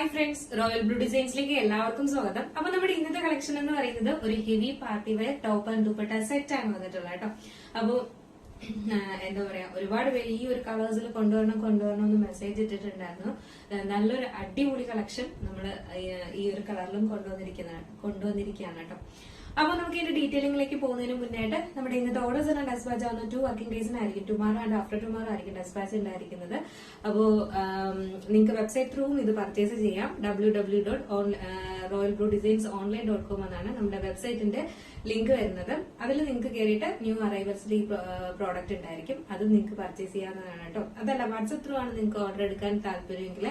Hi friends, royal blue ഡിസൈൻസിലേക്ക് എല്ലാവർക്കും സ്വാഗതം. അപ്പൊ നമ്മുടെ ഇന്നത്തെ കളക്ഷൻ എന്ന് പറയുന്നത് ഒരു heavy party wear top and dupatta set ആണ് വന്നിട്ടുള്ളത് കേട്ടോ. അപ്പോ എന്താ പറയാ, ഒരുപാട് പേര് ഈ ഒരു കളേഴ്സിൽ കൊണ്ടുവരണം എന്ന് മെസ്സേജ് ഇട്ടിട്ടുണ്ടായിരുന്നു. നല്ലൊരു അടിപൊളി കളക്ഷൻ നമ്മൾ ഈ ഒരു കളറിലും കൊണ്ടുവന്നിരിക്കുകയാണ് കേട്ടോ. അപ്പൊ നമുക്ക് ഇതിന്റെ ഡീറ്റെയിലിംഗിലേക്ക് പോകുന്നതിന് മുന്നായിട്ട് നമ്മുടെ ഇന്നത്തെ ഓർഡേഴ്സ് എല്ലാം ഡെസ്പാച്ച് ആവുന്ന 2 വർക്കിംഗ് ഡേയ്സിനായിരിക്കും. ടുമാറോ ആൻഡ് ആഫ്റ്റർ ടുമാറോ ആയിരിക്കും ഡെസ്പാച്ച് ഉണ്ടായിരിക്കുന്നത്. അപ്പോ നിങ്ങൾക്ക് വെബ്സൈറ്റ് ത്രൂവും ഇത് പർച്ചേസ് ചെയ്യാം. www.royalbluedesignsonline.com എന്നാണ് നമ്മുടെ വെബ്സൈറ്റിന്റെ ലിങ്ക് വരുന്നത്. അതിൽ നിങ്ങൾക്ക് കയറിയിട്ട് ന്യൂ അറൈവൽസിൽ ഈ പ്രോഡക്റ്റ് ഉണ്ടായിരിക്കും. അത് നിങ്ങൾക്ക് പർച്ചേസ് ചെയ്യാവുന്നതാണ് കേട്ടോ. അതല്ല, വാട്സ്ആപ്പ് ത്രൂ ആണ് നിങ്ങൾക്ക് ഓർഡർ എടുക്കാൻ താല്പര്യമെങ്കിൽ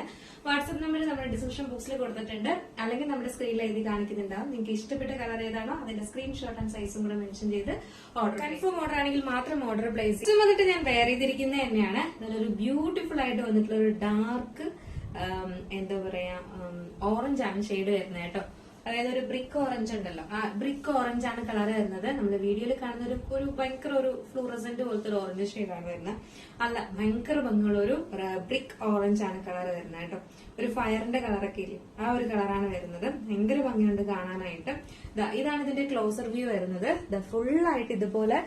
വാട്സ്ആപ്പ് നമ്പർ നമ്മുടെ ഡിസ്ക്രിപ്ഷൻ ബോക്സിൽ കൊടുത്തിട്ടുണ്ട്, അല്ലെങ്കിൽ നമ്മുടെ സ്ക്രീനിൽ എഴുതി കാണിക്കുന്നുണ്ടാവും. നിങ്ങൾക്ക് ഇഷ്ടപ്പെട്ട കളർ ഏതാണോ അതിന്റെ സ്ക്രീൻഷോട്ട് ആൻഡ് സൈസും കൂടെ മെൻഷൻ ചെയ്ത് ഓർഡർ. കൺഫേം ഓർഡർ ആണെങ്കിൽ മാത്രം ഓർഡർ പ്ലേസ് ചെയ്യും. വന്നിട്ട് ഞാൻ വെയർ ചെയ്തിരിക്കുന്നത് തന്നെയാണ്. നല്ലൊരു ബ്യൂട്ടിഫുൾ ആയിട്ട് വന്നിട്ടുള്ള ഒരു ഡാർക്ക് എന്താ പറയാ ഓറഞ്ച് ആണ് ഷെയ്ഡ് വരുന്നത് കേട്ടോ. അതായത് ഒരു ബ്രിക്ക് ഓറഞ്ച് ഉണ്ടല്ലോ, ആ ബ്രിക്ക് ഓറഞ്ച് ആണ് കളർ വരുന്നത്. നമ്മൾ വീഡിയോയിൽ കാണുന്ന ഒരു ഭയങ്കര ഒരു ഫ്ലൂറസെന്റ് പോലത്തെ ഒരു ഓറഞ്ച് ഷെയ്ഡാണ് വരുന്നത്. അല്ല, ഭയങ്കര ഭംഗിയുള്ള ഒരു ബ്രിക്ക് ഓറഞ്ച് ആണ് കളർ വരുന്നത് കേട്ടോ. ഒരു ഫയറിന്റെ കളറൊക്കെ ഇല്ലേ, ആ ഒരു കളറാണ് വരുന്നത്. ഭയങ്കര ഭംഗിയുണ്ട് കാണാനായിട്ട്. ഇതാണ് ഇതിന്റെ ക്ലോസർ വ്യൂ വരുന്നത്. ഫുൾ ആയിട്ട് ഇതുപോലെ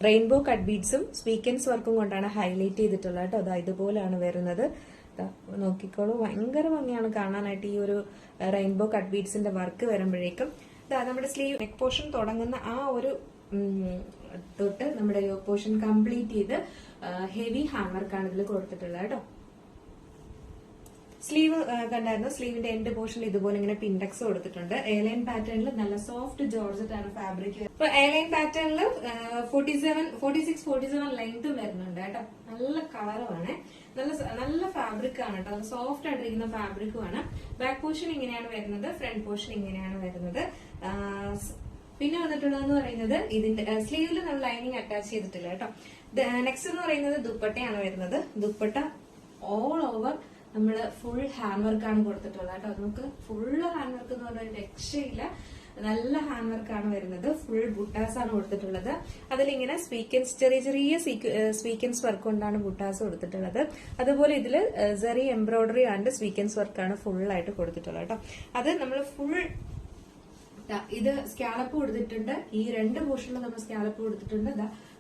റെയിൻബോ കട്ട് ബീഡ്സും സ്വീക്കൻസ് വർക്കും കൊണ്ടാണ് ഹൈലൈറ്റ് ചെയ്തിട്ടുള്ളത് കേട്ടോ. അതാ ഇതുപോലെയാണ് വരുന്നത്. നോക്കിക്കോളൂ, ഭയങ്കര ഭംഗിയാണ് കാണാനായിട്ട് ഈ ഒരു റെയിൻബോ കട്ട് ബീഡ്സിന്റെ വർക്ക് വരുമ്പോഴേക്കും. നമ്മുടെ സ്ലീവ് നെക്ക് പോർഷൻ തുടങ്ങുന്ന ആ ഒരു തൊട്ട് നമ്മുടെ യോക്ക് പോർഷൻ കംപ്ലീറ്റ് ചെയ്ത് ഹെവി ഹാൻഡ് വർക്കാണ് ഇതിൽ കൊടുത്തിട്ടുള്ളത് കേട്ടോ. സ്ലീവ് കണ്ടായിരുന്നു. സ്ലീവിന്റെ എൻഡ് പോർഷനിൽ ഇതുപോലെ ഇങ്ങനെ പിൻഡെക്സ് കൊടുത്തിട്ടുണ്ട്. എയർലൈൻ പാറ്റേണിൽ നല്ല സോഫ്റ്റ് ജോർജറ്റ് ആണ് ഫാബ്രിക്. ഇപ്പൊ എയർലൈൻ പാറ്റേണിൽ 46-47 ലെങ്ത് വരുന്നുണ്ട് കേട്ടോ. നല്ല കളറുമാണ്, നല്ല ഫാബ്രിക് ആണ് കേട്ടോ. നല്ല സോഫ്റ്റ് ആയിട്ടിരിക്കുന്ന ഫാബ്രിക്കുമാണ്. ബാക്ക് പോർഷൻ ഇങ്ങനെയാണ് വരുന്നത്, ഫ്രണ്ട് പോർഷൻ ഇങ്ങനെയാണ് വരുന്നത്. പിന്നെ വന്നിട്ടുള്ളതെന്ന് പറയുന്നത് ഇതിന്റെ സ്ലീവിൽ നമ്മൾ ലൈനിങ് അറ്റാച്ച് ചെയ്തിട്ടില്ല കേട്ടോ. നെക്സ്റ്റ് എന്ന് പറയുന്നത് ദുപ്പട്ടയാണ് വരുന്നത്. ദുപ്പട്ട ഓൾ ഓവർ നമ്മള് ഫുൾ ഹാൻഡ് വർക്കാണ് കൊടുത്തിട്ടുള്ളത് കേട്ടോ. നമുക്ക് ഫുള്ള് ഹാൻഡ് വർക്ക് എന്ന് പറഞ്ഞാൽ രക്ഷയില്ല. നല്ല ഹാൻഡ് വർക്കാണ് വരുന്നത്. ഫുൾ ബുട്ടാസ് ആണ് കൊടുത്തിട്ടുള്ളത്. അതിലിങ്ങനെ ചെറിയ സ്വീക്കൻസ് വർക്ക് കൊണ്ടാണ് ബുട്ടാസ് കൊടുത്തിട്ടുള്ളത്. അതുപോലെ ഇതില് സെറി എംബ്രോയിഡറി ആൻഡ് സ്വീക്കൻസ് വർക്കാണ് ഫുൾ ആയിട്ട് കൊടുത്തിട്ടുള്ളത് കേട്ടോ. അത് നമ്മൾ ഫുൾ ഇത് സ്കാലപ്പ് കൊടുത്തിട്ടുണ്ട്. ഈ രണ്ട് പോർഷനിലും നമ്മൾ സ്കാലപ്പ് കൊടുത്തിട്ടുണ്ട്.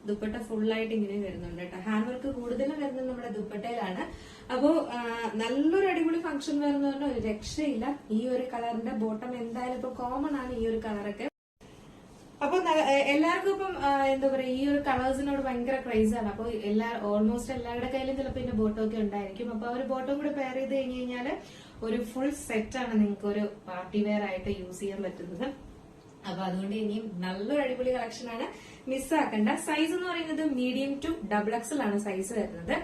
ദുപ്പട്ട ഫുള്ളായിട്ട് ഇങ്ങനെ വരുന്നുണ്ട് കേട്ടോ. ഹാൻഡ് വർക്ക് കൂടുതലും വരുന്നത് നമ്മുടെ ദുപ്പട്ടയിലാണ്. അപ്പോ നല്ലൊരു അടിപൊളി ഫംഗ്ഷൻ വരുന്ന പറഞ്ഞാൽ ഒരു രക്ഷയില്ല. ഈ ഒരു കളറിന്റെ ബോട്ടം എന്തായാലും ഇപ്പൊ കോമൺ ആണ് ഈ ഒരു കളറൊക്കെ. അപ്പൊ എല്ലാവർക്കും ഇപ്പം എന്താ പറയാ, ഈ ഒരു കളേഴ്സിനോട് ഭയങ്കര ക്രൈസ് ആണ്. അപ്പൊ ഓൾമോസ്റ്റ് എല്ലാവരുടെ കയ്യിലും ചിലപ്പോൾ ഇതിന്റെ ബോട്ടം ഒക്കെ ഉണ്ടായിരിക്കും. അപ്പൊ ആ ഒരു ബോട്ടം കൂടെ പെയർ ചെയ്ത് കഴിഞ്ഞ് കഴിഞ്ഞാല് ഒരു ഫുൾ സെറ്റ് ആണ് നിങ്ങൾക്ക് ഒരു പാർട്ടി വെയർ ആയിട്ട് യൂസ് ചെയ്യാൻ പറ്റുന്നത്. അപ്പൊ അതുകൊണ്ട് ഇനിയും നല്ലൊരു അടിപൊളി കളക്ഷൻ ആണ്, മിസ്സാക്കണ്ട. സൈസ് എന്ന് പറയുന്നത് മീഡിയം ടു XXL ആണ് സൈസ് വരുന്നത്.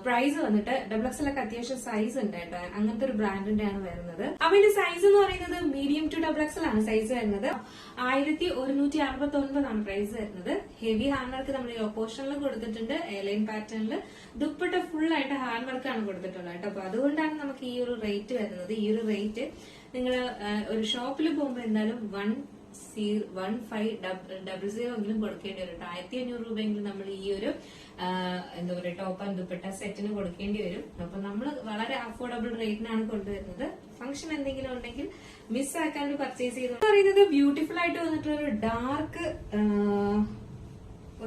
പ്രൈസ് വന്നിട്ട് XXL ഒക്കെ അത്യാവശ്യം സൈസ് ഉണ്ട് കേട്ടോ. അങ്ങനത്തെ ഒരു ബ്രാൻഡിന്റെ ആണ് വരുന്നത്. അപ്പൊ ഇതിന്റെ സൈസ് എന്ന് പറയുന്നത് മീഡിയം ടു XXL ആണ് സൈസ് വരുന്നത്. 1169 ആണ് പ്രൈസ് വരുന്നത്. ഹെവി ഹാൻഡ് വർക്ക് നമ്മൾ പോർഷനിലും കൊടുത്തിട്ടുണ്ട്. എയർലൈൻ പാറ്റേണിൽ ദുപ്പട്ട ഫുൾ ആയിട്ട് ഹാൻഡ് വർക്കാണ് കൊടുത്തിട്ടുള്ളത് കേട്ടോ. അപ്പൊ അതുകൊണ്ടാണ് നമുക്ക് ഈ ഒരു റേറ്റ് വരുന്നത്. ഈ ഒരു റേറ്റ് നിങ്ങൾ ഒരു ഷോപ്പിൽ പോകുമ്പോൾ എന്തായാലും 1500 എങ്കിലും കൊടുക്കേണ്ടി വരും കേട്ടോ. 1500 രൂപയെങ്കിലും നമ്മൾ ഈ ഒരു എന്താ പറയുക ടോപ്പ് ആൻഡ് ദുപ്പട്ട സെറ്റിന് കൊടുക്കേണ്ടി വരും. അപ്പൊ നമ്മൾ വളരെ അഫോർഡബിൾ റേറ്റിനാണ് കൊണ്ടുവരുന്നത്. ഫംഗ്ഷൻ എന്തെങ്കിലും ഉണ്ടെങ്കിൽ മിസ്സാക്കാണ്ട് പർച്ചേസ് ചെയ്തു. പറയുന്നത് ബ്യൂട്ടിഫുൾ ആയിട്ട് വന്നിട്ടുള്ള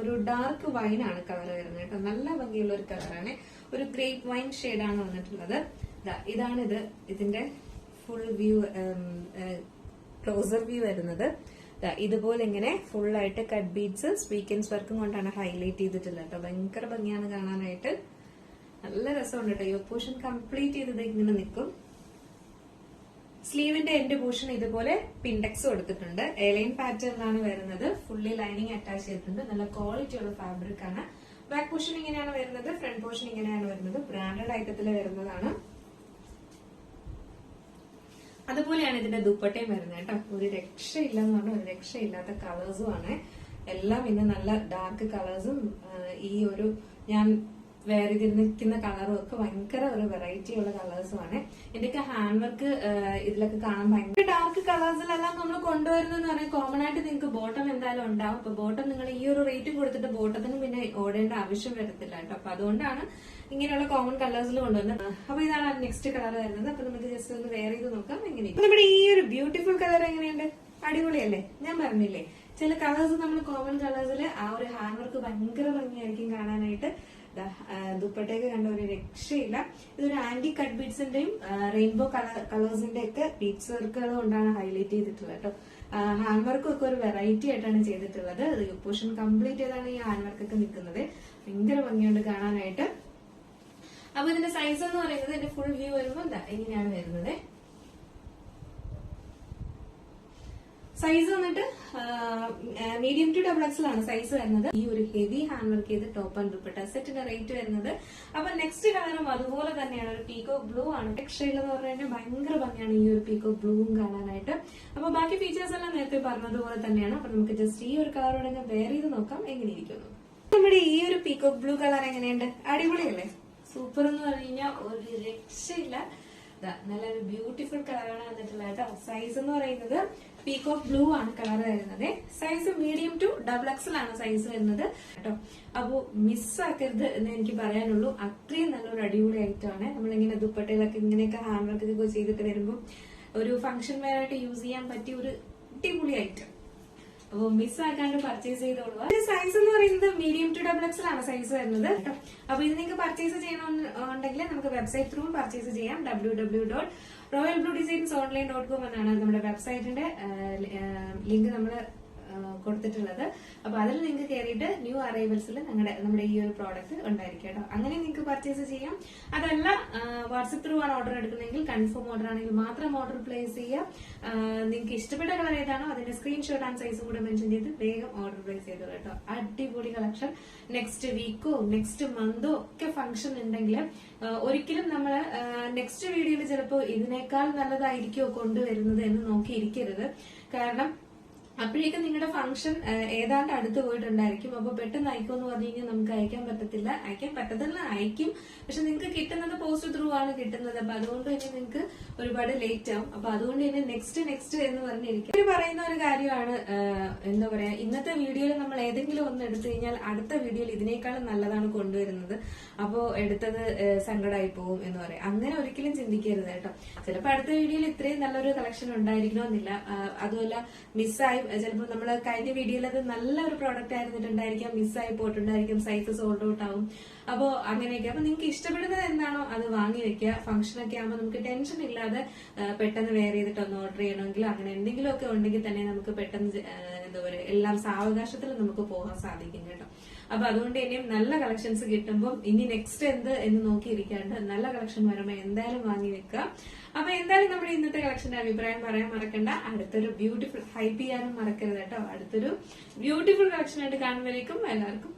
ഒരു ഡാർക്ക് വൈൻ ആണ് കളർ വരുന്നത് കേട്ടോ. നല്ല ഭംഗിയുള്ള ഒരു കളറാണ്. ഒരു ഗ്രേപ്പ് വൈൻ ഷെയ്ഡാണ് വന്നിട്ടുള്ളത്. ഇതാണ് ഇതിന്റെ ഫുൾ വ്യൂ, ക്ലോസർ വ്യൂ വരുന്നത്. ഇതുപോലെ ഇങ്ങനെ ഫുൾ ആയിട്ട് കട്ട് ബീഡ്സ് സ്വീക്കൻസ് വർക്കും കൊണ്ടാണ് ഹൈലൈറ്റ് ചെയ്തിട്ടുള്ളത് കേട്ടോ. ഭയങ്കര ഭംഗിയാണ് കാണാനായിട്ട്. നല്ല രസമുണ്ട് കേട്ടോ. ഈ പോർഷൻ കംപ്ലീറ്റ് ചെയ്തത് ഇങ്ങനെ നിൽക്കും. സ്ലീവിന്റെ എൻഡ് പോർഷൻ ഇതുപോലെ പിൻഡെക്സ് കൊടുത്തിട്ടുണ്ട്. എയർലൈൻ പാറ്റേണിലാണ് വരുന്നത്. ഫുള്ളി ലൈനിങ് അറ്റാച്ച് ചെയ്തിട്ടുണ്ട്. നല്ല ക്വാളിറ്റി ഉള്ള ഫാബ്രിക് ആണ്. ബാക്ക് പോർഷൻ ഇങ്ങനെയാണ് വരുന്നത്, ഫ്രണ്ട് പോർഷൻ ഇങ്ങനെയാണ് വരുന്നത്. ബ്രാൻഡഡ് ഐറ്റത്തിൽ വരുന്നതാണ്. അതുപോലെയാണ് ഇതിന്റെ ദുപ്പട്ടയും വരുന്നത് കേട്ടോ. ഒരു രക്ഷയില്ലെന്ന് പറഞ്ഞാൽ ഒരു രക്ഷയില്ലാത്ത കളേഴ്സും ആണ് എല്ലാം. ഇന്ന് നല്ല ഡാർക്ക് കളേഴ്സും ഈ ഒരു ഞാൻ വേറെ ചെയ്തിരിക്കുന്ന കളറും ഒക്കെ ഭയങ്കര ഒരു വെറൈറ്റി ഉള്ള കളേഴ്സുമാണ്. എന്റെയൊക്കെ ഹാൻഡ് വർക്ക് ഇതിലൊക്കെ കാണാൻ ഭയങ്കര ഡാർക്ക് കളേഴ്സിലെല്ലാം നമ്മൾ കൊണ്ടുവരുന്നതെന്ന് പറഞ്ഞാൽ കോമൺ ആയിട്ട് നിങ്ങൾക്ക് ബോട്ടം എന്തായാലും ഉണ്ടാവും. അപ്പൊ ബോട്ടം നിങ്ങൾ ഈ ഒരു റേറ്റ് കൊടുത്തിട്ട് ബോട്ടത്തിന് പിന്നെ ഓടേണ്ട ആവശ്യം വരത്തില്ല കേട്ടോ. അപ്പൊ അതുകൊണ്ടാണ് ഇങ്ങനെയുള്ള കോമൺ കളേഴ്സിൽ കൊണ്ടുവന്നത്. അപ്പൊ ഇതാണ് നെക്സ്റ്റ് കളർ വരുന്നത്. അപ്പൊ നമുക്ക് ജസ്റ്റ് ഒന്ന് വെയർ ചെയ്ത് നോക്കാം എങ്ങനെ. നമ്മുടെ ഈ ഒരു ബ്യൂട്ടിഫുൾ കളർ എങ്ങനെയുണ്ട്? അടിപൊളിയല്ലേ? ഞാൻ പറഞ്ഞില്ലേ ചില കളേഴ്സ് നമ്മൾ കോമൺ കളേഴ്സിൽ ആ ഒരു ഹാൻഡ് വർക്ക് ഭയങ്കര ഭംഗിയായിരിക്കും കാണാനായിട്ട്. ദുപ്പട്ടയൊക്കെ കണ്ട ഒരു രക്ഷയില്ല. ഇതൊരു ആന്റി കട്ട് ബീഡ്സിന്റെയും റെയിൻബോ കളേഴ്സിന്റെ ഒക്കെ ബീഡ്സ് വർക്കുകൾ കൊണ്ടാണ് ഹൈലൈറ്റ് ചെയ്തിട്ടുള്ളത് കേട്ടോ. ഹാൻഡ് വർക്കും ഒക്കെ ഒരു വെറൈറ്റി ആയിട്ടാണ് ചെയ്തിട്ടുള്ളത്. പോർഷൻ കംപ്ലീറ്റ് ചെയ്താണ് ഈ ഹാൻഡ് വർക്ക് ഒക്കെ നിൽക്കുന്നത്. ഭയങ്കര ഭംഗിയുണ്ട് കാണാനായിട്ട്. അപ്പൊ ഇതിന്റെ സൈസ് എന്ന് പറയുന്നത് ഇതിന്റെ ഫുൾ വ്യൂ വരുമ്പോൾ എന്താ എങ്ങനെയാണ് വരുന്നത്. സൈസ് വന്നിട്ട് മീഡിയം ടു ഡബിൾ എക്സൽ ആണ് സൈസ് വരുന്നത്. ഈ ഒരു ഹെവി ഹാൻഡ് വർക്ക് ചെയ്ത് ടോപ്പ് ആൻഡ് ദുപ്പട്ട സെറ്റിന്റെ റേറ്റ് വരുന്നത്. അപ്പൊ നെക്സ്റ്റ് കളറും അതുപോലെ തന്നെയാണ്, ഒരു പീകോക്ക് ബ്ലൂ ആണ്. ടെക്സ്റ്റൈൽ എന്ന് പറഞ്ഞാൽ ഭയങ്കര ഭംഗിയാണ് ഈ ഒരു പീകോക്ക് ബ്ലൂവും കാണാനായിട്ട്. അപ്പൊ ബാക്കി ഫീച്ചേഴ്സ് എല്ലാം നേരത്തെ പറഞ്ഞതുപോലെ തന്നെയാണ്. അപ്പൊ നമുക്ക് ജസ്റ്റ് ഈ ഒരു കളറോടെ വെയർ ചെയ്ത് നോക്കാം എങ്ങനെയിരിക്കുന്നു. നമ്മുടെ ഈ ഒരു പീകോക്ക് ബ്ലൂ കളർ എങ്ങനെയുണ്ട്? അടിപൊളിയല്ലേ? സൂപ്പർ എന്ന് പറഞ്ഞു കഴിഞ്ഞാൽ ഒരു രക്ഷയില്ല. നല്ലൊരു ബ്യൂട്ടിഫുൾ കളറാണ് വന്നിട്ടുള്ളത് കേട്ടോ. സൈസ് എന്ന് പറയുന്നത് പീകോക്ക് ബ്ലൂ ആണ് കളർ വരുന്നത്. Size medium to double XL ആണ് സൈസ് വരുന്നത് കേട്ടോ. അപ്പൊ മിസ്സാക്കരുത് എന്ന് എനിക്ക് പറയാനുള്ളൂ. അത്രയും നല്ലൊരു അടിപൊളി ഐറ്റം ആണ്. നമ്മളിങ്ങനെ ദുപ്പട്ടയിലൊക്കെ ഇങ്ങനെയൊക്കെ ഹാൻഡ് വർക്ക് ഒക്കെ ചെയ്തിട്ട് വരുമ്പോൾ ഒരു ഫംഗ്ഷൻ വെയർ ആയിട്ട് യൂസ് ചെയ്യാൻ പറ്റിയ ഒരു അടിപൊളി ഐറ്റം. അപ്പൊ മിസ്സാക്കാണ്ട് പർച്ചേസ് ചെയ്തോളുക. സൈസ് എന്ന് പറയുന്നത് മീഡിയം ടു ഡബിൾ എക്സൽ ആണ് സൈസ് വരുന്നത് കേട്ടോ. അപ്പൊ ഇത് നിങ്ങൾക്ക് പർച്ചേസ് ചെയ്യണമെന്നുണ്ടെങ്കിൽ നമുക്ക് വെബ്സൈറ്റ് ത്രൂ പർച്ചേസ് ചെയ്യാം. www.royalbluedesignsonline.com എന്നാണ് നമ്മുടെ വെബ്സൈറ്റിന്റെ ലിങ്ക് നമ്മൾ കൊടുത്തിട്ടുള്ളത്. അപ്പൊ അതിൽ നിങ്ങൾക്ക് കയറിയിട്ട് ന്യൂ അറൈവൽസിൽ നമ്മുടെ ഈ ഒരു പ്രോഡക്റ്റ് ഉണ്ടായിരിക്കും കേട്ടോ. അങ്ങനെ നിങ്ങൾക്ക് പർച്ചേസ് ചെയ്യാം. അതല്ല വാട്സപ്പ് ത്രൂ ആണ് ഓർഡർ എടുക്കുന്നതെങ്കിൽ, കൺഫേം ഓർഡർ ആണെങ്കിൽ മാത്രം ഓർഡർ പ്ലേസ് ചെയ്യാം. നിങ്ങൾക്ക് ഇഷ്ടപ്പെട്ട കളർ ഏതാണോ അതിന്റെ സ്ക്രീൻഷോട്ട് ആൻഡ് സൈസും കൂടെ മെൻഷൻ ചെയ്ത് വേഗം ഓർഡർ പ്ലേസ് ചെയ്തോളൂ കേട്ടോ. അടിപൊളി കളക്ഷൻ. നെക്സ്റ്റ് വീക്കോ നെക്സ്റ്റ് മന്തോ ഒക്കെ ഫംഗ്ഷൻ ഉണ്ടെങ്കിൽ ഒരിക്കലും നമ്മൾ നെക്സ്റ്റ് വീഡിയോയിൽ ചിലപ്പോൾ ഇതിനേക്കാൾ നല്ലതായിരിക്കുമോ കൊണ്ടുവരുന്നത് എന്ന് നോക്കിയിരിക്കരുത്. കാരണം അപ്പോഴേക്കും നിങ്ങളുടെ ഫംഗ്ഷൻ ഏതാണ്ട് അടുത്ത് പോയിട്ടുണ്ടായിരിക്കും. അപ്പൊ പെട്ടെന്ന് അയക്കുമെന്ന് പറഞ്ഞു കഴിഞ്ഞാൽ നമുക്ക് അയക്കാൻ പറ്റത്തില്ല. അയക്കാൻ പറ്റത്തില്ല, അയക്കും. പക്ഷെ നിങ്ങൾക്ക് കിട്ടുന്നത് പോസ്റ്റ് ത്രൂ ആണ് കിട്ടുന്നത്. അപ്പൊ അതുകൊണ്ട് തന്നെ നിങ്ങൾക്ക് ഒരുപാട് ലേറ്റ് ആവും. അപ്പൊ അതുകൊണ്ട് തന്നെ നെക്സ്റ്റ് എന്ന് പറഞ്ഞിരിക്കും. ഇവര് പറയുന്ന ഒരു കാര്യമാണ്, എന്താ പറയാ, ഇന്നത്തെ വീഡിയോയിൽ നമ്മൾ ഏതെങ്കിലും ഒന്ന് എടുത്തു കഴിഞ്ഞാൽ അടുത്ത വീഡിയോയിൽ ഇതിനേക്കാളും നല്ലതാണ് കൊണ്ടുവരുന്നത്. അപ്പോ എടുത്തത് സങ്കടമായി പോകും എന്ന് പറയാം. അങ്ങനെ ഒരിക്കലും ചിന്തിക്കരുത് കേട്ടോ. ചിലപ്പോൾ അടുത്ത വീഡിയോയിൽ ഇത്രയും നല്ലൊരു കളക്ഷൻ ഉണ്ടായിരിക്കണമെന്നില്ല. അതുമല്ല മിസ്സായി, ചിലപ്പോൾ നമ്മൾ കഴിഞ്ഞ വീഡിയോയിൽ അത് നല്ലൊരു പ്രോഡക്റ്റ് ആയിരുന്നിട്ടുണ്ടായിരിക്കാം, മിസ്സായി പോയിട്ടുണ്ടായിരിക്കും, സൈസ് സോൾഡ് ഔട്ട് ആവും. അപ്പോ അങ്ങനെയൊക്കെ. അപ്പൊ നിങ്ങൾക്ക് ഇഷ്ടപ്പെടുന്നത് എന്താണോ അത് വാങ്ങി വെക്കുക. ഫംഗ്ഷനൊക്കെ ആകുമ്പോൾ നമുക്ക് ടെൻഷൻ ഇല്ലാതെ പെട്ടെന്ന് വെയർ ചെയ്തിട്ട് ഒന്ന് ഓർഡർ ചെയ്യണമെങ്കിൽ അങ്ങനെ എന്തെങ്കിലുമൊക്കെ ഉണ്ടെങ്കിൽ തന്നെ നമുക്ക് പെട്ടെന്ന് എന്താ പറയുക എല്ലാം സാവകാശത്തിൽ നമുക്ക് പോകാൻ സാധിക്കും കേട്ടോ. അപ്പൊ അതുകൊണ്ട് തന്നെയും നല്ല കളക്ഷൻസ് കിട്ടുമ്പോൾ ഇനി നെക്സ്റ്റ് എന്ത് എന്ന് നോക്കിയിരിക്കാണ്ട് നല്ല കളക്ഷൻ വരുമ്പോൾ എന്തായാലും വാങ്ങി വെക്കുക. അപ്പൊ എന്തായാലും നമ്മുടെ ഇന്നത്തെ കളക്ഷന്റെ അഭിപ്രായം പറയാൻ മറക്കണ്ട. അടുത്തൊരു ബ്യൂട്ടിഫുൾ ഹൈപ്പ് ചെയ്യാനും മറക്കരുത് കേട്ടോ. അടുത്തൊരു ബ്യൂട്ടിഫുൾ കളക്ഷൻ ആയിട്ട് കാണുമ്പോഴേക്കും എല്ലാവർക്കും